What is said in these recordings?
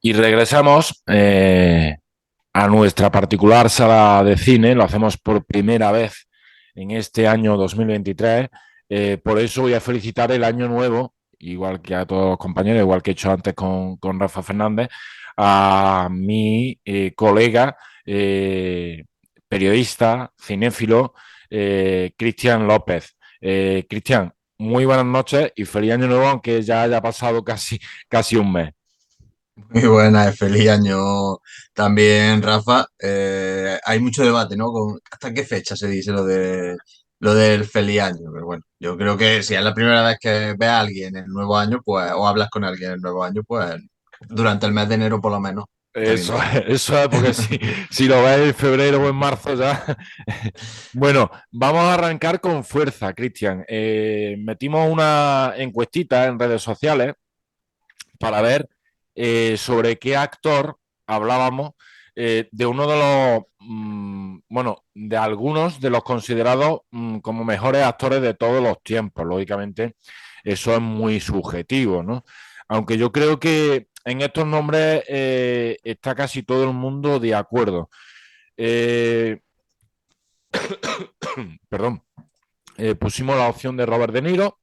Y regresamos a nuestra particular sala de cine. Lo hacemos por primera vez en este año 2023. Por eso voy a felicitar el año nuevo, igual que a todos los compañeros, igual que he hecho antes con Rafa Fernández, a mi colega eh, periodista, cinéfilo, Cristian López. Cristian, muy buenas noches y feliz año nuevo, aunque ya haya pasado casi un mes. Muy buena, feliz año también, Rafa. Hay mucho debate, ¿no? ¿Hasta qué fecha se dice lo del feliz año? Pero bueno, yo creo que si es la primera vez que ve a alguien el nuevo año, pues, o hablas con alguien el nuevo año, pues durante el mes de enero por lo menos, está bien Eso, dicho. eso es porque si lo ves en febrero o en marzo ya. Bueno, vamos a arrancar con fuerza, Cristian. Metimos una encuestita en redes sociales para ver sobre qué actor hablábamos de uno de los, bueno, de algunos de los considerados como mejores actores de todos los tiempos. Lógicamente, eso es muy subjetivo, ¿no? Aunque yo creo que en estos nombres está casi todo el mundo de acuerdo. Eh, perdón, pusimos la opción de Robert De Niro,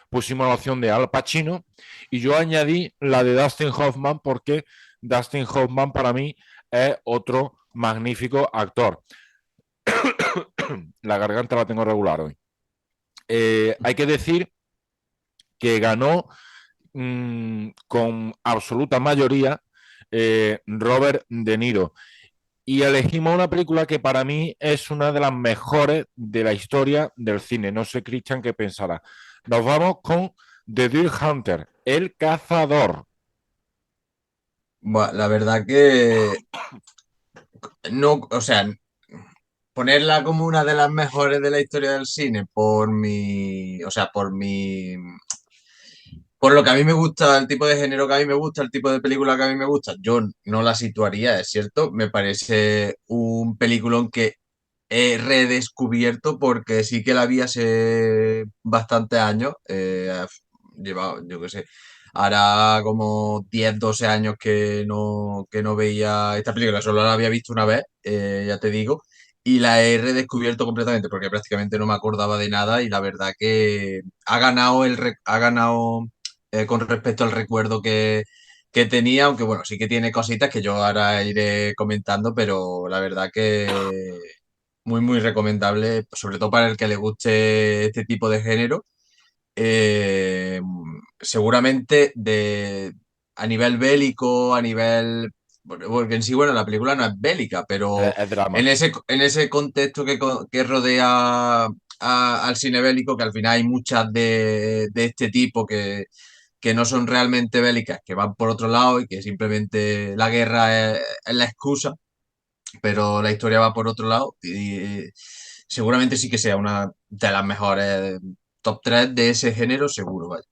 pusimos la opción de Al Pacino y yo añadí la de Dustin Hoffman porque Dustin Hoffman para mí es otro magnífico actor. La garganta la tengo regular hoy. Hay que decir que ganó con absoluta mayoría Robert De Niro. Y elegimos una película que para mí es una de las mejores de la historia del cine. No sé, Christian, qué pensará. Nos vamos con The Deer Hunter, El Cazador. Bueno, la verdad que no, o sea, ponerla como una de las mejores de la historia del cine por lo que a mí me gusta, el tipo de género que a mí me gusta, el tipo de película que a mí me gusta, yo no la situaría, es cierto. Me parece un peliculón que he redescubierto porque sí que la vi hace bastantes años. Lleva, yo qué sé, hará como 10 12 años que no veía esta película, solo la había visto una vez, ya te digo. Y la he redescubierto completamente porque prácticamente no me acordaba de nada y la verdad que ha ganado con respecto al recuerdo que tenía, aunque bueno, sí que tiene cositas que yo ahora iré comentando, pero la verdad que muy recomendable, sobre todo para el que le guste este tipo de género. Eh, Seguramente a nivel bélico, a nivel... Porque en sí, bueno, la película no es bélica, pero Es drama. en ese contexto que rodea al cine bélico, que al final hay muchas de este tipo que no son realmente bélicas, que van por otro lado y que simplemente la guerra es la excusa, pero la historia va por otro lado y seguramente sí que sea una de las mejores top 3 de ese género, seguro, vaya.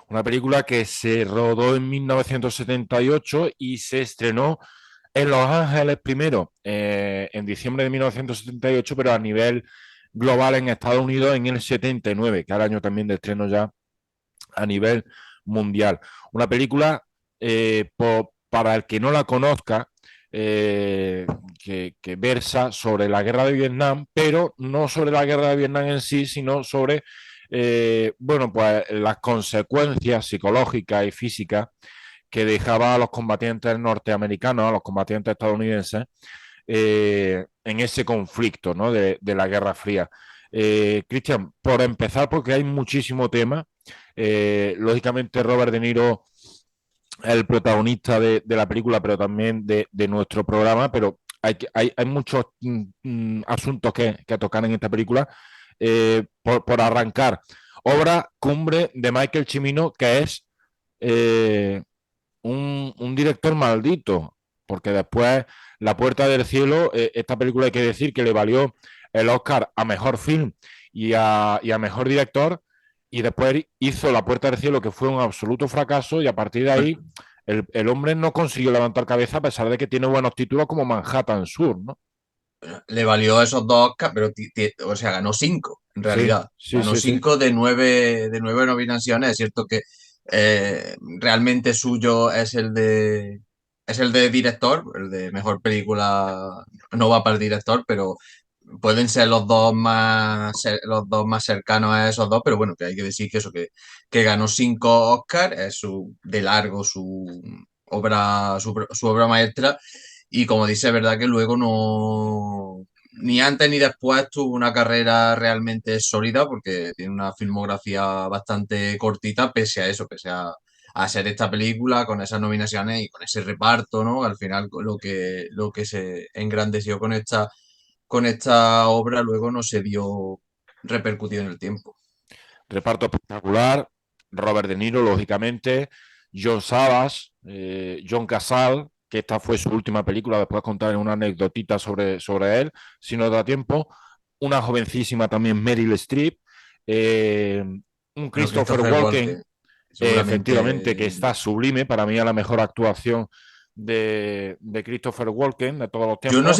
Una película que se rodó en 1978 y se estrenó en Los Ángeles primero, en diciembre de 1978, pero a nivel global en Estados Unidos en el 79, que era el año también de estreno ya a nivel mundial. Una película, para el que no la conozca, que versa sobre la guerra de Vietnam, pero no sobre la guerra de Vietnam en sí, sino sobre, bueno, pues las consecuencias psicológicas y físicas que dejaba a los combatientes norteamericanos, a los combatientes estadounidenses, en ese conflicto, ¿no? de la Guerra Fría. Cristian, por empezar, porque hay muchísimo tema, lógicamente Robert De Niro es el protagonista de la película, pero también de nuestro programa, pero hay muchos asuntos que tocar en esta película. Por arrancar, obra cumbre de Michael Cimino, que es un director maldito, porque después La Puerta del Cielo, esta película hay que decir que le valió el Oscar a Mejor Film y a Mejor Director, y después hizo La Puerta del Cielo, que fue un absoluto fracaso, y a partir de ahí el hombre no consiguió levantar cabeza a pesar de que tiene buenos títulos como Manhattan Sur, ¿no? Le valió esos dos Oscars, pero o sea, ganó cinco, en Sí, realidad. sí, Ganó sí, sí. cinco de nueve nominaciones. Es cierto que realmente suyo es el de es el de director, el de mejor película, no va para el director, pero pueden ser los dos más cercanos a esos dos, pero bueno, que hay que decir que eso, que ganó 5 Oscars, es de largo su obra maestra, y como dice, es verdad que luego no, ni antes ni después tuvo una carrera realmente sólida, porque tiene una filmografía bastante cortita, pese a eso, pese a hacer esta película con esas nominaciones y con ese reparto, ¿no? Al final lo que se engrandeció con esta obra luego no se vio repercutido en el tiempo. Reparto espectacular, Robert De Niro, lógicamente, John Savage, John Casal, que esta fue su última película, después contaré una anécdotita sobre él, si no da tiempo, una jovencísima también Meryl Streep, eh, un Bueno, Christopher Christopher Walken, Walken, efectivamente, que seguramente. está sublime, para mí es la mejor actuación de Christopher Walken de todos los tiempos.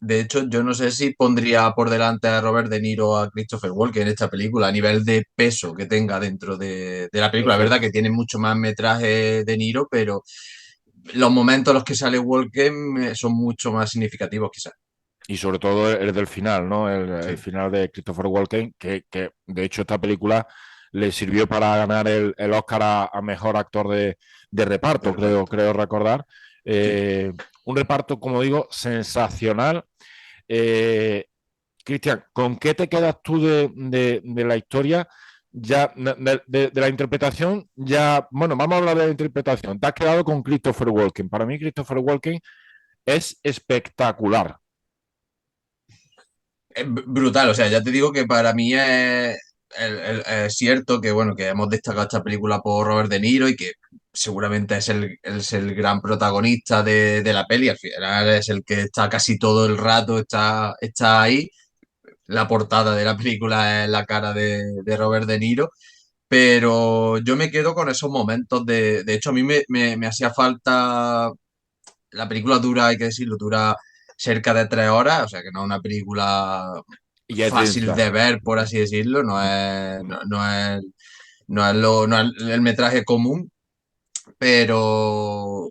De hecho, yo no sé si pondría por delante a Robert De Niro o a Christopher Walken en esta película, a nivel de peso que tenga dentro de la película. La verdad que tiene mucho más metraje De Niro, pero los momentos en los que sale Walken son mucho más significativos, quizás. Y sobre todo el del final, ¿no? El Sí, final de Christopher Walken, que de hecho esta película le sirvió para ganar el Oscar a mejor actor de de reparto, reparto. creo recordar. Sí. Eh, un reparto, como digo, sensacional. Eh, Cristian, ¿con qué te quedas tú de la historia? Ya, de la interpretación, ya, bueno, vamos a hablar de la interpretación. Te has quedado con Christopher Walken. Para mí, Christopher Walken es espectacular. Es brutal, o sea, ya te digo que para mí es cierto que, bueno, que hemos destacado esta película por Robert De Niro y que seguramente es el gran protagonista de la peli, al final es el que está casi todo el rato, está ahí. La portada de la película es la cara de Robert De Niro, pero yo me quedo con esos momentos de hecho, a mí me hacía falta, la película dura, hay que decirlo, dura cerca de 3 horas, o sea que no es una película Y es fácil densa. de ver, por así decirlo, no es el metraje común, pero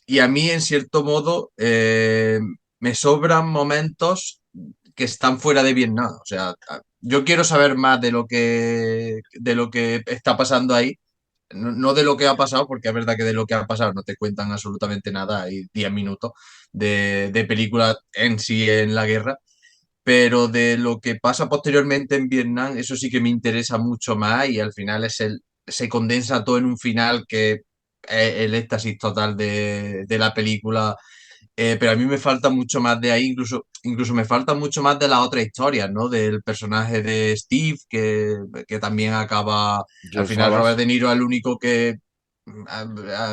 y a mí en cierto modo me sobran momentos que están fuera de Vietnam, o sea, yo quiero saber más de lo que está pasando ahí, no de lo que ha pasado, porque es verdad que de lo que ha pasado no te cuentan absolutamente nada, hay 10 minutos de película en sí en la guerra, pero de lo que pasa posteriormente en Vietnam, eso sí que me interesa mucho más y al final se condensa todo en un final que es el éxtasis total de la película, pero a mí me falta mucho más de ahí, incluso me falta mucho más de las otras historias, ¿no? Del personaje de Steve, que también acaba, al John final Robert Sabas. De Niro es el único que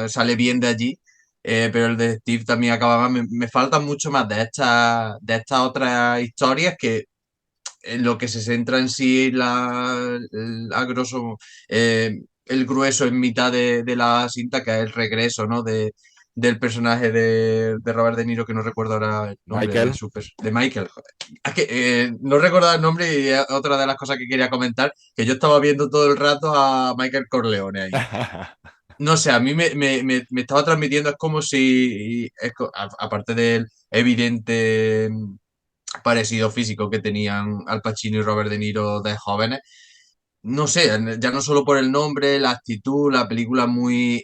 sale bien de allí, pero el de Steve también acaba más. Me faltan mucho más de estas otras historias que en lo que se centra en sí a grosso, el grueso en mitad de la cinta, que es el regreso, ¿no? Del personaje de Robert De Niro, que no recuerdo ahora el nombre Michael. de Michael. Es que, no recordaba el nombre y es otra de las cosas que quería comentar, que yo estaba viendo todo el rato a Michael Corleone ahí. No sé, a mí me estaba transmitiendo, es como si, aparte del evidente parecido físico que tenían Al Pacino y Robert De Niro de jóvenes. No sé, ya no solo por el nombre, la actitud, la película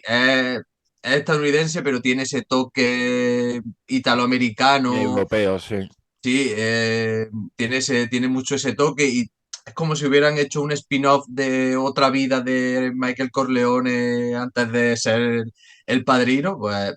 es estadounidense, pero tiene ese toque italoamericano, Europeo, sí. sí, tiene mucho ese toque y es como si hubieran hecho un spin-off de otra vida de Michael Corleone antes de ser el padrino, pues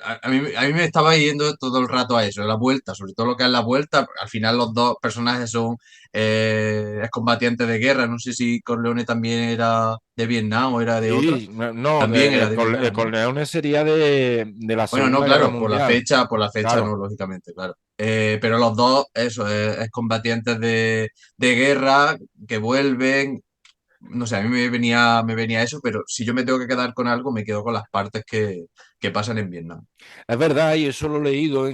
a mí me estaba yendo todo el rato a eso, la vuelta, sobre todo lo que es la vuelta. Al final los dos personajes son excombatientes de guerra. No sé si Corleone también era de Vietnam o era de otra. Sí, no, También era de el Vietnam, ¿no? Corleone sería de la Bueno, no, Segunda Guerra claro, Mundial. por la fecha Claro. no, lógicamente, claro. Pero los dos, eso, es combatientes de guerra que vuelven. No sé, a mí me venía eso, pero si yo me tengo que quedar con algo, me quedo con las partes que pasan en Vietnam. Es verdad, y eso lo he leído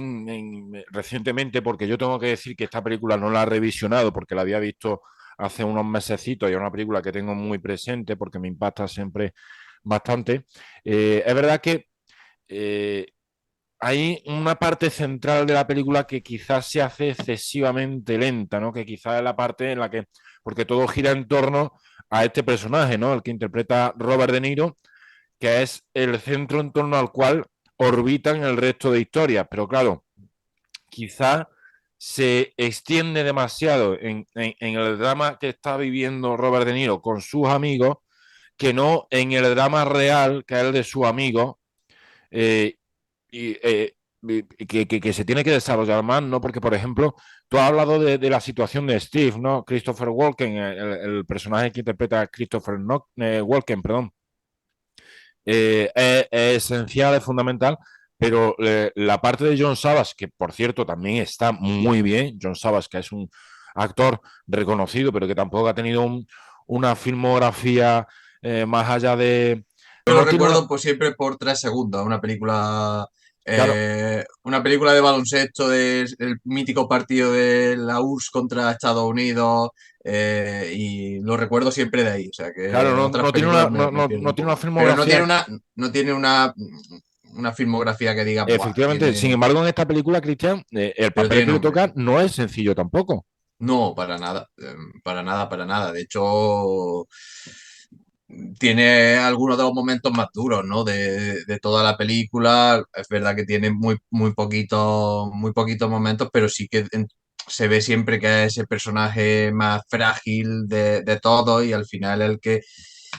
recientemente, porque yo tengo que decir que esta película no la he revisionado, porque la había visto hace unos mesecitos y es una película que tengo muy presente porque me impacta siempre bastante. Es verdad que eh, hay una parte central de la película que quizás se hace excesivamente lenta, ¿no? Que quizás es la parte en la que, porque todo gira en torno a este personaje, ¿no? El que interpreta Robert De Niro, que es el centro en torno al cual orbitan el resto de historias. Pero claro, quizá se extiende demasiado en el drama que está viviendo Robert De Niro con sus amigos, que no en el drama real que es el de su amigo, eh, y, que se tiene que desarrollar más, ¿no? Porque, por ejemplo, tú has hablado de la situación de Steve, ¿no? Christopher Walken, el personaje que interpreta a Christopher Walken, perdón, es esencial, es fundamental, pero la parte de John Savage, que por cierto también está muy bien, John Savage, que es un actor reconocido, pero que tampoco ha tenido una filmografía más allá de... Yo lo No tiene una... recuerdo pues siempre por 3 segundos, Claro, una película de baloncesto del mítico partido de la URSS contra Estados Unidos, y lo recuerdo siempre de ahí, o sea claro, que otras películas me pierdo no un tiene una poco. Pero filmografía. no tiene una filmografía que diga, "Buah, Efectivamente, sin tiene", embargo, en esta película, Cristian, el pero papel tiene que le nombre. toca no es sencillo tampoco. No, para nada, para nada, para nada. De hecho, tiene algunos de los momentos más duros, ¿no? De toda la película. Es verdad que tiene muy poquitos momentos, pero sí que se ve siempre que es ese personaje más frágil de todo y al final el que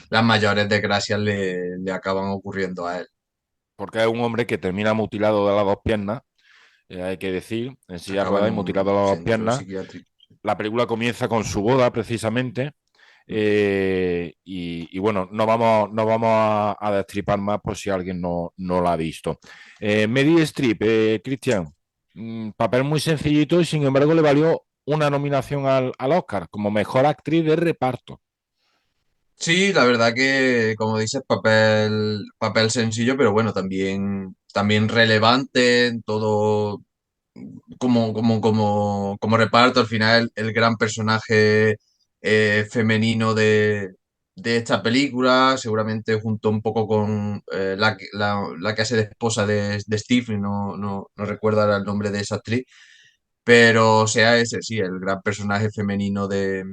las mayores desgracias le acaban ocurriendo a él. Porque es un hombre que termina mutilado de las dos piernas, hay que decir, en silla de Acaba en ruedas y un mutilado de las dos centro piernas. psiquiátrico. La película comienza con su boda, precisamente, bueno, no vamos a destripar más por si alguien no la ha visto. Meryl Streep, Cristian, papel muy sencillito y sin embargo le valió una nominación al Oscar como mejor actriz de reparto. Sí, la verdad que, como dices, papel sencillo, pero bueno, también relevante en todo, como reparto. Al final, el gran personaje femenino de esta película, seguramente junto un poco con la que hace de esposa de Steve, no recuerdo ahora el nombre de esa actriz, pero sea ese, sí, el gran personaje femenino de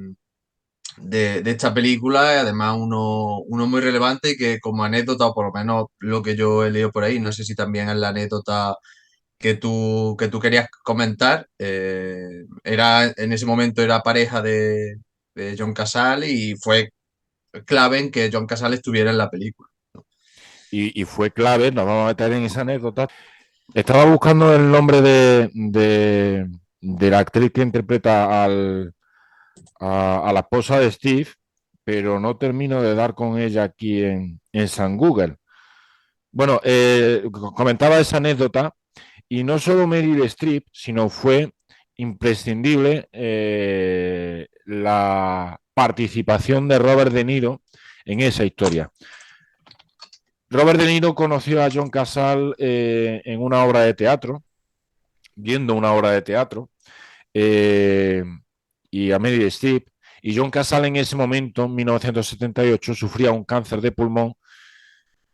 esta película, y además uno muy relevante y que como anécdota, o por lo menos lo que yo he leído por ahí, no sé si también es la anécdota que tú querías comentar, en ese momento era pareja de John Casale y fue clave en que John Casale estuviera en la película. Y fue clave, nos vamos a meter en esa anécdota. Estaba buscando el nombre de la actriz que interpreta a la esposa de Steve, pero no termino de dar con ella aquí en San Google. Bueno, comentaba esa anécdota y no solo Meryl Streep, sino fue imprescindible la participación de Robert De Niro en esa historia. Robert De Niro conoció a John Casal en una obra de teatro, viendo una obra de teatro, eh, y a Meryl Streep. Y John Casal en ese momento, en 1978, sufría un cáncer de pulmón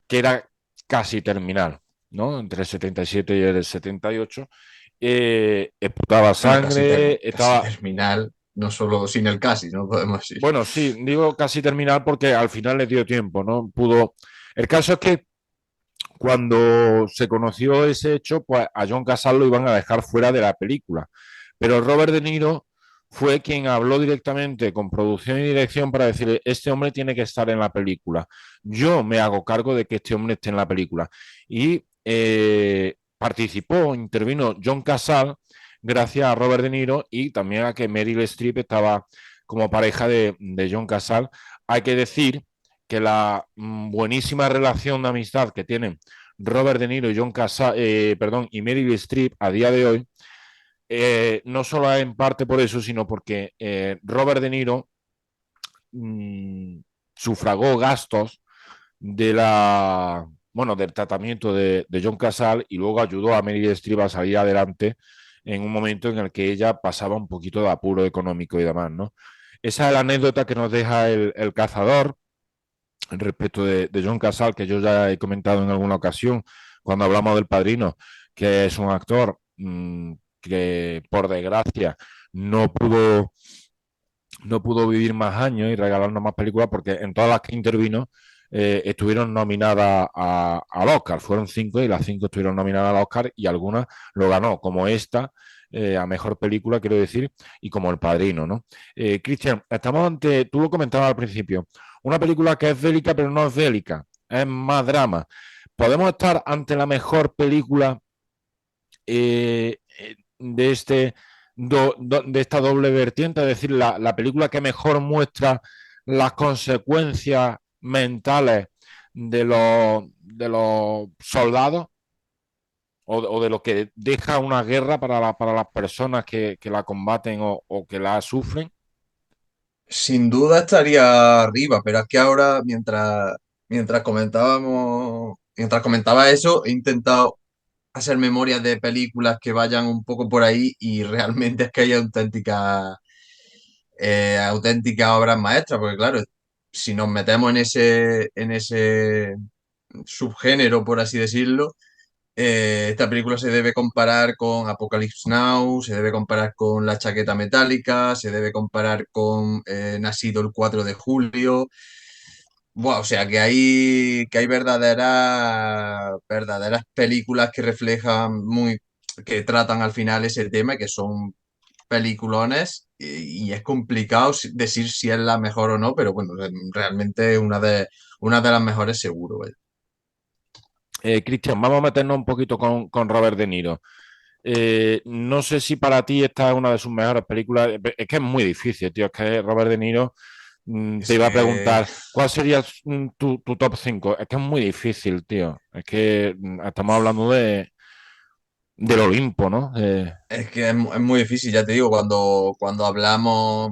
que era casi terminal, ¿no? Entre el 77 y el 78. Exputaba Bueno, sangre, casi estaba... terminal, no solo sin el casi, no podemos decir. Bueno, sí, digo casi terminal porque al final le dio tiempo, ¿no? Pudo... El caso es que cuando se conoció ese hecho, pues a John Casal lo iban a dejar fuera de la película. Pero Robert De Niro fue quien habló directamente con producción y dirección para decirle, este hombre tiene que estar en la película. Yo me hago cargo de que este hombre esté en la película. Y participó, intervino John Casal gracias a Robert De Niro y también a que Meryl Streep estaba como pareja de John Casal. Hay que decir que la buenísima relación de amistad que tienen Robert De Niro y John Casal, perdón, y Meryl Streep a día de hoy, no solo en parte por eso, sino porque Robert De Niro mmm, sufragó gastos de la, bueno, del tratamiento de John Casal y luego ayudó a Meryl Streep a salir adelante en un momento en el que ella pasaba un poquito de apuro económico y demás, ¿no? Esa es la anécdota que nos deja el cazador respecto de John Casal, que yo ya he comentado en alguna ocasión, cuando hablamos del Padrino, que es un actor que por desgracia no pudo, no pudo vivir más años y regalarnos más películas porque en todas las que intervino estuvieron nominadas al Oscar. Fueron 5 y las 5 estuvieron nominadas al Oscar y algunas lo ganó, como esta, a mejor película, quiero decir, y como El Padrino, ¿no? Cristian, estamos ante, tú lo comentabas al principio, una película que es bélica, pero no es bélica, es más drama. ¿Podemos estar ante la mejor película de de esta doble vertiente, es decir, la película que mejor muestra las consecuencias mentales de los soldados o de lo que deja una guerra para las personas que la combaten o que la sufren? Sin duda estaría arriba, pero es que ahora, mientras comentaba eso, he intentado hacer memorias de películas que vayan un poco por ahí y realmente es que hay auténticas obras maestras, porque claro, si nos metemos en ese subgénero, por así decirlo, esta película se debe comparar con Apocalypse Now, se debe comparar con La Chaqueta Metálica, se debe comparar con Nacido el 4 de julio. Buah, o sea que hay verdaderas películas que reflejan que tratan al final ese tema y que son peliculones y es complicado decir si es la mejor o no, pero bueno, realmente es una de las mejores seguro. Vaya. Cristian, vamos a meternos un poquito con Robert De Niro. No sé si para ti esta es una de sus mejores películas. Es que es muy difícil, tío. Es que Robert De Niro, te Es iba a que preguntar, ¿cuál sería tu top 5? Es que es muy difícil, tío. Es que estamos hablando del Olimpo, ¿no? Es muy difícil, ya te digo, cuando hablamos,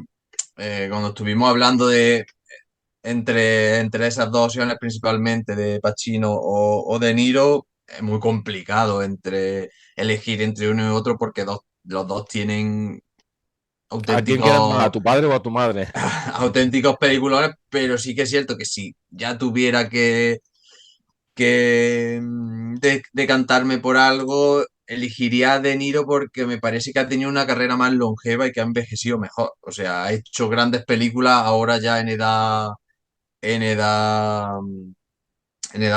cuando estuvimos hablando de entre esas dos opciones principalmente de Pacino o De Niro, es muy complicado elegir entre uno y otro porque los dos tienen ¿A quién quieres más? ¿A auténticos, tu padre o a tu madre? auténticos peliculones, pero sí que es cierto que si ya tuviera que decantarme por algo, elegiría a De Niro porque me parece que ha tenido una carrera más longeva y que ha envejecido mejor. O sea, ha hecho grandes películas ahora ya en edad, en edad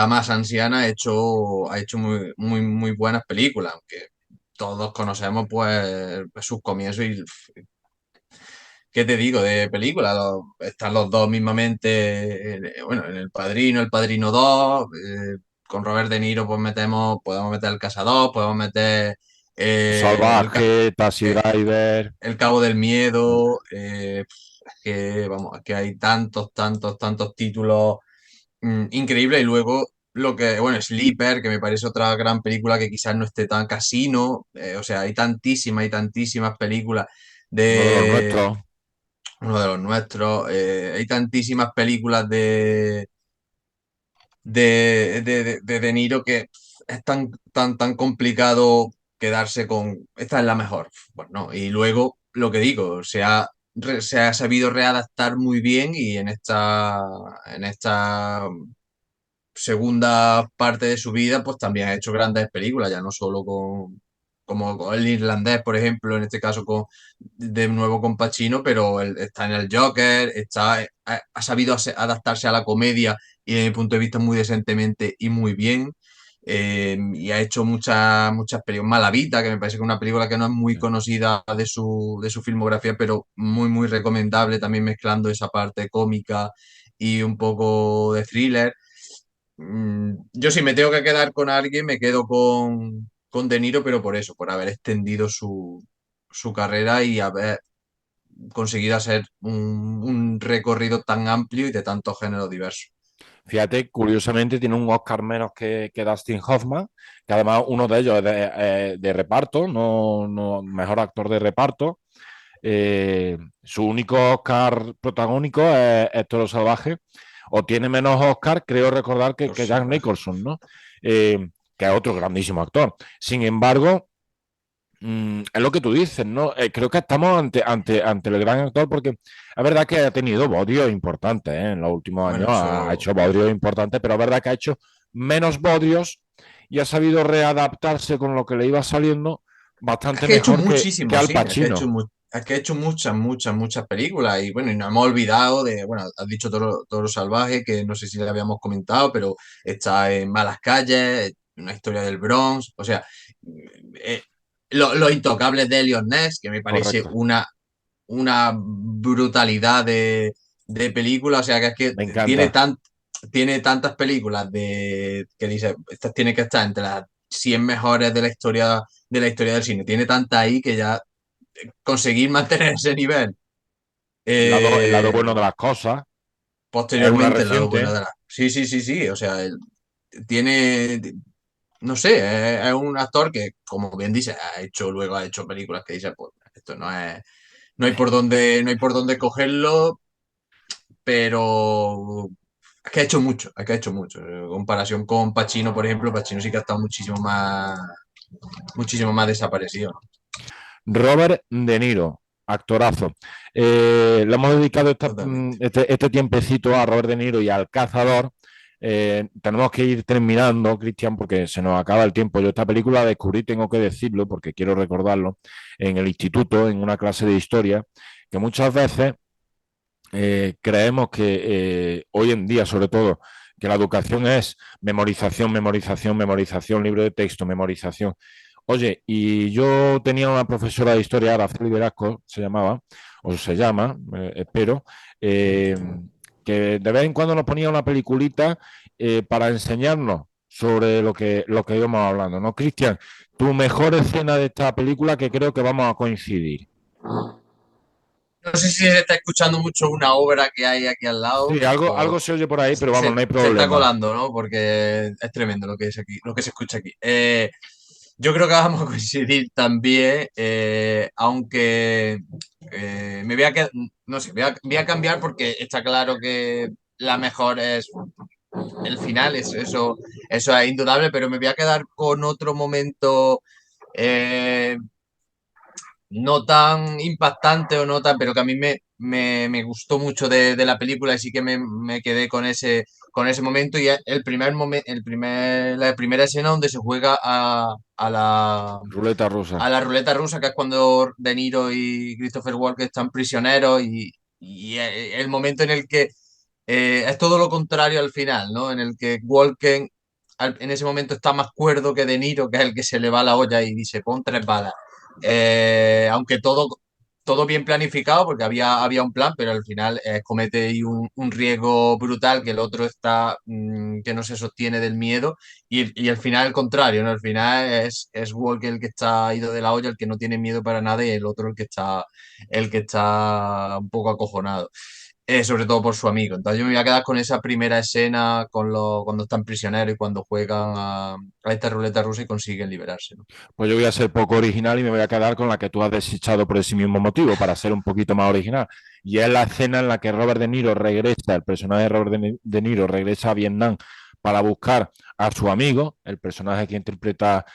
más anciana, ha hecho muy buenas películas, aunque todos conocemos pues sus comienzos y ¿qué te digo de películas? Están los dos mismamente, bueno, en El Padrino 2 con Robert De Niro pues podemos meter El Cazador, podemos meter eh, el, ca- Salvaje, Taxi eh, Driver. El Cabo del Miedo, es que, vamos, es que hay tantos títulos increíbles y luego bueno, Sleeper, que me parece otra gran película que quizás no esté tan Casino, o sea, hay tantísimas películas Uno de los de nuestros. uno de los nuestros. Hay tantísimas películas de Niro que es tan complicado quedarse con esta es la mejor. Bueno, y luego lo que digo, se ha sabido readaptar muy bien y en esta segunda parte de su vida, pues también ha hecho grandes películas, ya no solo como con el irlandés, por ejemplo, en este caso de nuevo con Pacino, pero él está en el Joker, ha sabido adaptarse a la comedia y desde mi punto de vista muy decentemente y muy bien. Y ha hecho muchas películas. Malavita, que me parece que es una película que no es muy conocida de su filmografía, pero muy recomendable, también mezclando esa parte cómica y un poco de thriller. Yo si me tengo que quedar con alguien, me quedo con De Niro, pero por eso, por haber extendido su carrera y haber conseguido hacer un recorrido tan amplio y de tantos géneros diversos. Fíjate, curiosamente tiene un Oscar menos que Dustin Hoffman, que además uno de ellos es de reparto, mejor actor de reparto. Su único Oscar protagónico es Toro Salvaje, o tiene menos Oscar, creo recordar Por que Jack salvaje. Nicholson, ¿no? Que es otro grandísimo actor. Sin embargo, es lo que tú dices, ¿no? Creo que estamos ante el gran actor porque es verdad que ha tenido bodios importantes, ¿eh? En los últimos Bueno, años ha eso hecho bodios importantes, pero es verdad que ha hecho menos bodios y ha sabido readaptarse con lo que le iba saliendo Es bastante que he hecho mejor que muchísimo, Al sí, Pacino. es que he hecho muchas, muchas, muchas películas y bueno, y nos hemos olvidado de, bueno, has dicho Todo lo salvaje, que no sé si le habíamos comentado, pero está en Malas Calles, una historia del Bronx, o sea, eh, Los Intocables de Elliot Ness, que me parece Correcto. una brutalidad de película, o sea, que es que Me encanta. tiene tantas películas que dice, estas tienen que estar entre las 100 mejores de la historia del cine. Tiene tanta ahí que ya conseguir mantener ese nivel. El lado eh, bueno de las cosas es una Posteriormente, el lado bueno reciente. de la. Sí, sí, sí, sí. O sea, él tiene. No sé, es un actor que, como bien dice, luego ha hecho películas que dice, pues, esto no es. No hay por dónde cogerlo, pero es que ha hecho mucho, es que ha hecho mucho. En comparación con Pacino, por ejemplo, Pacino sí que ha estado muchísimo más desaparecido, ¿no? Robert De Niro, actorazo. Le hemos dedicado Totalmente. este tiempecito a Robert De Niro y al Cazador. Tenemos que ir terminando, Cristian, porque se nos acaba el tiempo. Yo esta película la descubrí, tengo que decirlo, porque quiero recordarlo, en el instituto, en una clase de historia, que muchas veces creemos que hoy en día, sobre todo, que la educación es memorización, memorización, memorización, libro de texto, memorización. Oye, y yo tenía una profesora de historia, Araceli Velasco, se llamaba, o se llama, espero, eh, que de vez en cuando nos ponía una peliculita para enseñarnos sobre lo que íbamos hablando, ¿no? Cristian, tu mejor escena de esta película que creo que vamos a coincidir. No sé si se está escuchando mucho una obra que hay aquí al lado, Sí, algo se oye por ahí, pero vamos, no hay se está problema. colando, ¿no? Porque es tremendo lo que es aquí, lo que se escucha aquí. Yo creo que vamos a coincidir también, aunque me voy a no sé, voy a cambiar porque está claro que la mejor es el final, eso es indudable, pero me voy a quedar con otro momento eh, no tan impactante o no tan, pero que a mí me gustó mucho de la película y sí que me quedé con ese momento y es la primera escena donde se juega Ruleta rusa. a la ruleta rusa, que es cuando De Niro y Christopher Walken están prisioneros y el momento en el que es todo lo contrario al final, ¿no? En el que Walken en ese momento está más cuerdo que De Niro, que es el que se le va la olla y dice, pon 3 balas. Aunque todo bien planificado, porque había un plan, pero al final comete ahí un riesgo brutal que el otro está, que no se sostiene del miedo, y al final al contrario, ¿no? Al final es Walker el que está ido de la olla, el que no tiene miedo para nada, y el otro el que está un poco acojonado. Sobre todo por su amigo. Entonces yo me voy a quedar con esa primera escena cuando están prisioneros y cuando juegan a esta ruleta rusa y consiguen liberarse, ¿no? Pues yo voy a ser poco original y me voy a quedar con la que tú has desechado por ese mismo motivo, para ser un poquito más original. Y es la escena en la que Robert De Niro regresa, el personaje de De Niro regresa a Vietnam para buscar a su amigo, el personaje que interpreta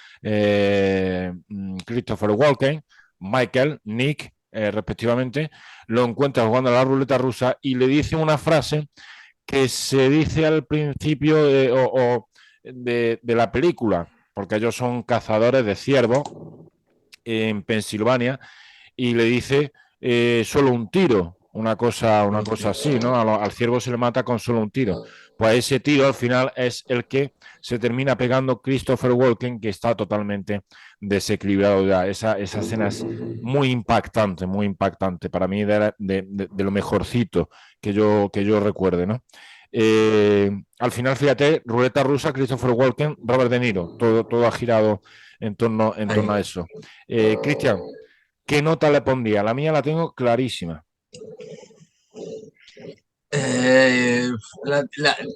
Christopher Walken, Michael, Nick, respectivamente, lo encuentra jugando a la ruleta rusa y le dice una frase que se dice al principio de la película, porque ellos son cazadores de ciervos en Pensilvania, y le dice solo un tiro, una cosa así, ¿no? Al ciervo se le mata con solo un tiro. Pues ese tiro al final es el que se termina pegando Christopher Walken, que está totalmente desequilibrado ya. Esa escena es muy impactante para mí de lo mejorcito que yo recuerde, ¿no? Al final, fíjate, ruleta rusa, Christopher Walken, Robert De Niro, todo ha girado en Ahí. torno a eso. Cristian, ¿qué nota le pondría? La mía la tengo clarísima. Eh,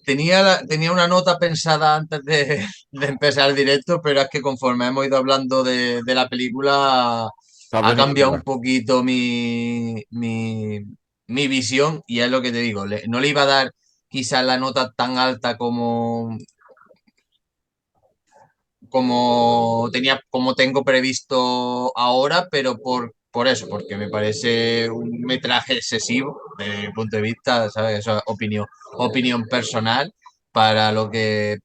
tenía una nota pensada antes de empezar el directo, pero es que conforme hemos ido hablando de la película, Te has ha venido cambiado arriba. un poquito mi visión y es lo que te digo, no le iba a dar quizás la nota tan alta como tengo previsto ahora, pero por eso, porque me parece un metraje excesivo desde mi punto de vista, ¿sabes? Eso es opinión personal para lo que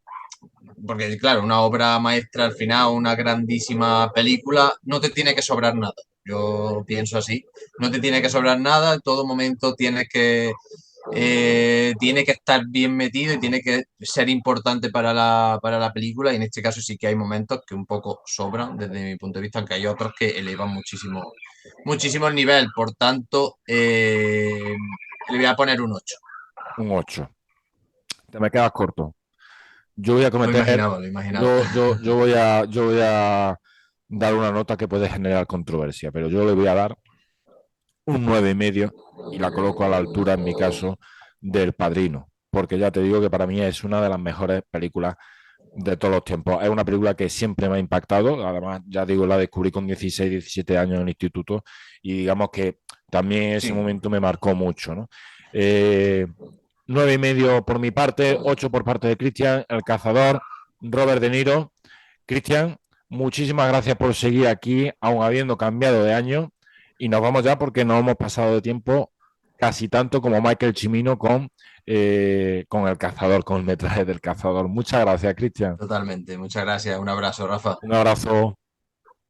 porque claro, una obra maestra al final, una grandísima película, no te tiene que sobrar nada. Yo pienso así, no te tiene que sobrar nada, en todo momento tiene que estar bien metido y tiene que ser importante para la película. Y en este caso sí que hay momentos que un poco sobran desde mi punto de vista, aunque hay otros que elevan muchísimo, muchísimo el nivel. Por tanto, le voy a poner un 8. Un 8. Te me quedas corto. Yo voy a Lo cometer, imaginaba, lo imaginaba. yo voy a dar una nota que puede generar controversia, pero yo le voy a dar un 9,5 y la coloco a la altura, en mi caso, del Padrino, porque ya te digo que para mí es una de las mejores películas de todos los tiempos. Es una película que siempre me ha impactado, además, ya digo, la descubrí con 16, 17 años en el instituto y digamos que también ese Sí, momento me marcó mucho, ¿no? Eh, 9,5 por mi parte, 8 por parte de Cristian, El Cazador, Robert De Niro. Cristian, muchísimas gracias por seguir aquí, aun habiendo cambiado de año. Y nos vamos ya porque no hemos pasado de tiempo casi tanto como Michael Cimino con El Cazador, con el metraje del Cazador. Muchas gracias, Cristian. totalmente. Muchas gracias. Un abrazo, Rafa. Un abrazo.